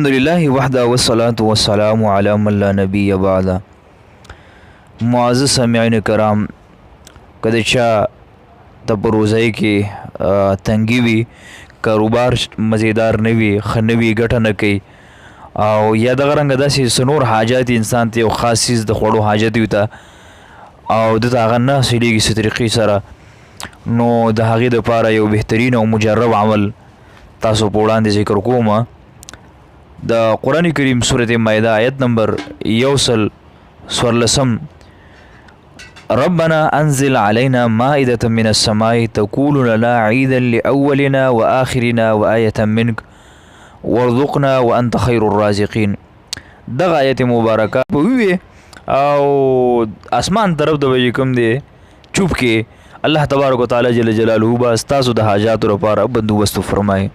الحمدلله وحده والصلاة والسلام على من لا نبی بعد. معزز سامعین کرام، کله چا ته په روزۍ کې تنګي وي، کاروبار مزیدار نه وي، ښه نه وي، ګټه نه کوي، او یا دغه رنګه داسې څه نور حاجات انسان ته یو خاص څیز د خوړو حاجت وي ته او دته هغه نه حاصلېږي څه طریقې سره، نو د هغې دپاره یو بهترین او مجرب عمل تاسو په وړاندې ذکر کوم. د قرآن کریم سورة مائده آیت نمبر 114 ربنا انزل علينا مائدة من السماء تكون لنا عيدا لأولنا وآخرنا وآية منك وارزقنا وانت خير الرازقين. دغه آیت مبارکه په وی او اسمان طرف د وی کوم دی چوپ کې الله تبارک وتعالى جل جلاله با استاسو د حاجات لپاره بندوبست فرمایي.